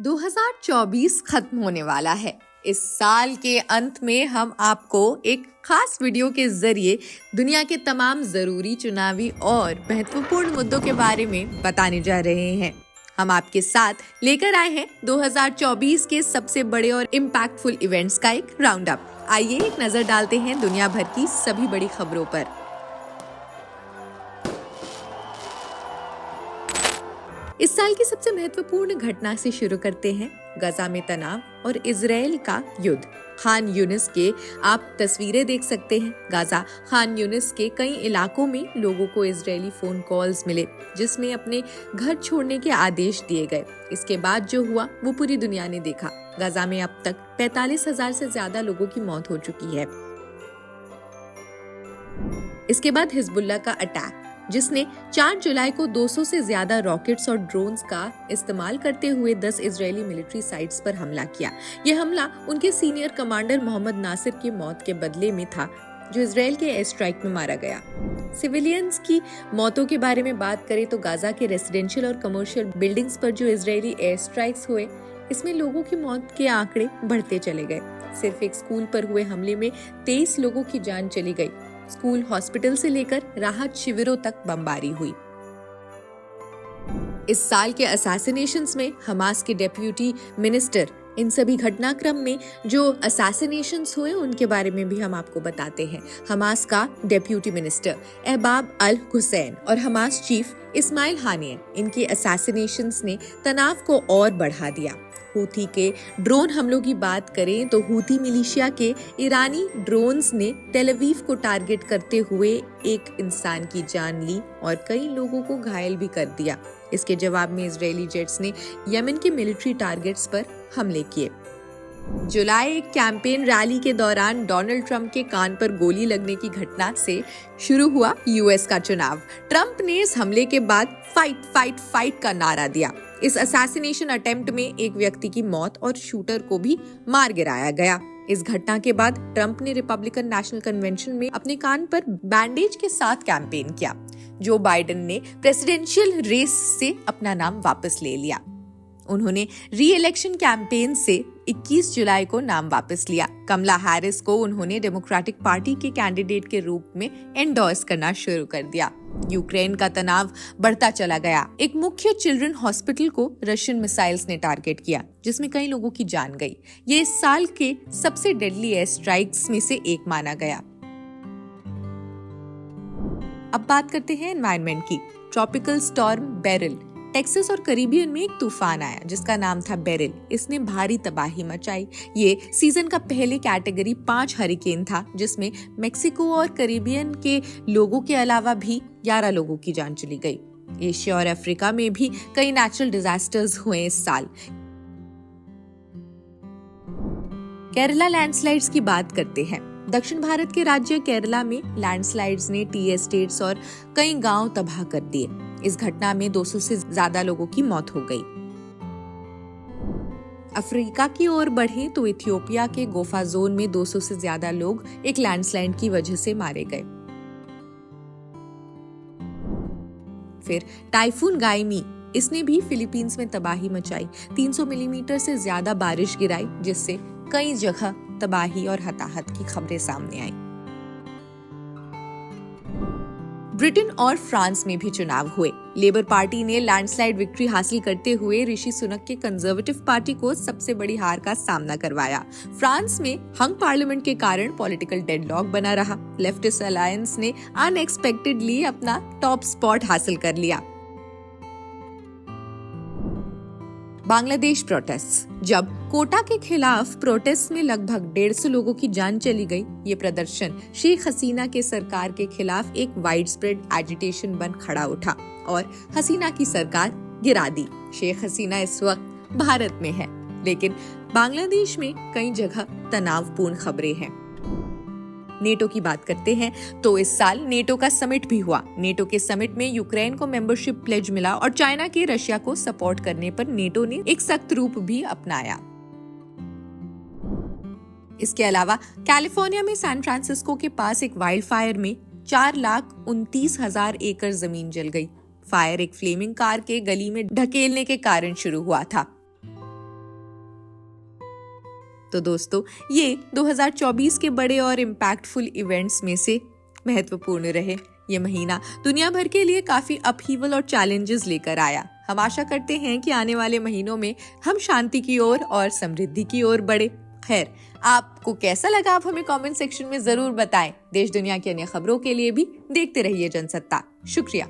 2024 खत्म होने वाला है। इस साल के अंत में हम आपको एक खास वीडियो के जरिए दुनिया के तमाम जरूरी चुनावी और महत्वपूर्ण मुद्दों के बारे में बताने जा रहे हैं। हम आपके साथ लेकर आए हैं 2024 के सबसे बड़े और इम्पैक्टफुल इवेंट्स का एक राउंड अप। आइए एक नजर डालते हैं दुनिया भर की सभी बड़ी खबरों पर। इस साल की सबसे महत्वपूर्ण घटना से शुरू करते हैं। गजा में तनाव और इजराइल का युद्ध। खान यूनिस के आप तस्वीरें देख सकते हैं। गाजा खान यूनिस के कई इलाकों में लोगों को इजरायली फोन कॉल्स मिले जिसमें अपने घर छोड़ने के आदेश दिए गए। इसके बाद जो हुआ वो पूरी दुनिया ने देखा। गाजा में अब तक 45,000 से ज्यादा लोगों की मौत हो चुकी है। इसके बाद हिजबुल्लाह का अटैक, जिसने 4 जुलाई को 200 से ज्यादा रॉकेट्स और ड्रोन्स का इस्तेमाल करते हुए 10 इजरायली मिलिट्री साइट्स पर हमला किया। यह हमला उनके सीनियर कमांडर मोहम्मद नासिर की मौत के बदले में था, जो इजरायल के एयर स्ट्राइक में मारा गया। सिविलियंस की मौतों के बारे में बात करें तो गाजा के रेसिडेंशियल और कमर्शियल बिल्डिंग्स पर जो इजरायली एयर स्ट्राइक्स हुए, इसमें लोगों की मौत के आंकड़े बढ़ते चले गए। सिर्फ एक स्कूल पर हुए हमले में 23 लोगों की जान चली गई। स्कूल, हॉस्पिटल से लेकर राहत शिविरों तक बमबारी हुई। इस साल के असैसिनेशंस में हमास के डेप्यूटी मिनिस्टर, इन सभी घटनाक्रम में जो असैसिनेशंस हुए उनके बारे में भी हम आपको बताते हैं। हमास का डेप्यूटी मिनिस्टर एहबाब अल हुसैन और हमास चीफ इस्माइल हानिया, इनके असैसिनेशंस ने तनाव को और बढ़ा दिया। हूथी के ड्रोन हमलों की बात करें तो हूथी मिलिशिया के ईरानी ड्रोन्स ने तेल अवीव को टारगेट करते हुए एक इंसान की जान ली और कई लोगों को घायल भी कर दिया। इसके जवाब में इजरायली जेट्स ने यमन के मिलिट्री टारगेट्स पर हमले किए। जुलाई कैंपेन रैली के दौरान डोनाल्ड ट्रंप के कान पर गोली लगने की घटना से शुरू हुआ यूएस का चुनाव। ट्रंप ने इस हमले के बाद फाइट फाइट फाइट का नारा दिया। इस असैसिनेशन अटेम्प्ट में एक व्यक्ति की मौत और शूटर को भी मार गिराया गया। इस घटना के बाद ट्रंप ने रिपब्लिकन नेशनल कन्वेंशन में अपने कान पर बैंडेज के साथ कैंपेन किया। जो बाइडेन ने प्रेसिडेंशियल रेस से अपना नाम वापस ले लिया। उन्होंने री इलेक्शन कैंपेन से 21 जुलाई को नाम वापस लिया। कमला हैरिस को उन्होंने डेमोक्रेटिक पार्टी के कैंडिडेट के रूप में एंडोर्स करना शुरू कर दिया। यूक्रेन का तनाव बढ़ता चला गया। एक मुख्य चिल्ड्रन हॉस्पिटल को रशियन मिसाइल्स ने टारगेट किया, जिसमें कई लोगों की जान गई। ये इस साल के सबसे डेडली एयर स्ट्राइक्स में से एक माना गया। अब बात करते हैं एनवायरनमेंट की। ट्रॉपिकल स्टॉर्म बेरिल, टेक्सास और करीबियन में एक तूफान आया जिसका नाम था बेरिल। इसने भारी तबाही मचाई। ये सीजन का पहले कैटेगरी 5 हरिकेन था, जिसमें मेक्सिको और करीबियन के लोगों के अलावा भी 11 लोगों की जान चली गई। एशिया और अफ्रीका में भी कई नेचुरल डिजास्टर्स हुए इस साल। केरला लैंडस्लाइड्स की बात करते हैं। दक्षिण भारत के राज्य केरला में लैंडस्लाइड्स ने टी एस्टेट्स और कई गांव तबाह कर दिए। इस घटना में 200 से ज्यादा लोगों की मौत हो गई। अफ्रीका की ओर बढ़ें तो इथियोपिया के गोफा जोन में 200 से ज्यादा लोग एक लैंडस्लाइड की वजह से मारे गए। फिर टाइफून गाइमी, इसने भी फिलीपींस में तबाही मचाई। 300 मिलीमीटर से ज्यादा बारिश गिराई, जिससे कई जगह तबाही और हताहत की खबरें सामने आई। ब्रिटेन और फ्रांस में भी चुनाव हुए। लेबर पार्टी ने लैंडस्लाइड विक्ट्री हासिल करते हुए ऋषि सुनक के कंजर्वेटिव पार्टी को सबसे बड़ी हार का सामना करवाया। फ्रांस में हंग पार्लियामेंट के कारण पॉलिटिकल डेडलॉक बना रहा। लेफ्टिस्ट अलायंस ने अनएक्सपेक्टेडली अपना टॉप स्पॉट हासिल कर लिया। बांग्लादेश प्रोटेस्ट, जब कोटा के खिलाफ प्रोटेस्ट में लगभग 150 लोगों की जान चली गई। ये प्रदर्शन शेख हसीना के सरकार के खिलाफ एक वाइड स्प्रेड एजिटेशन बन खड़ा उठा और हसीना की सरकार गिरा दी। शेख हसीना इस वक्त भारत में है, लेकिन बांग्लादेश में कई जगह तनावपूर्ण खबरें हैं। नेटो की बात करते हैं तो इस साल नेटो का समिट भी हुआ। नेटो के समिट में यूक्रेन को मेंबरशिप प्लेज मिला और चाइना के रशिया को सपोर्ट करने पर नेटो ने एक सख्त रूप भी अपनाया। इसके अलावा कैलिफोर्निया में सैन फ्रांसिस्को के पास एक वाइल्ड फायर में 4,29,000 एकड़ जमीन जल गई। फायर एक फ्लेमिंग कार के गली में ढकेलने के कारण शुरू हुआ था। तो दोस्तों, ये 2024 के बड़े और इम्पैक्टफुल इवेंट्स में से महत्वपूर्ण रहे। ये महीना दुनिया भर के लिए काफी अपहीवल और चैलेंजेस लेकर आया। हम आशा करते हैं कि आने वाले महीनों में हम शांति की ओर और समृद्धि की ओर बढ़े। खैर, आपको कैसा लगा आप हमें कमेंट सेक्शन में जरूर बताएं। देश दुनिया की अन्य खबरों के लिए भी देखते रहिए जनसत्ता। शुक्रिया।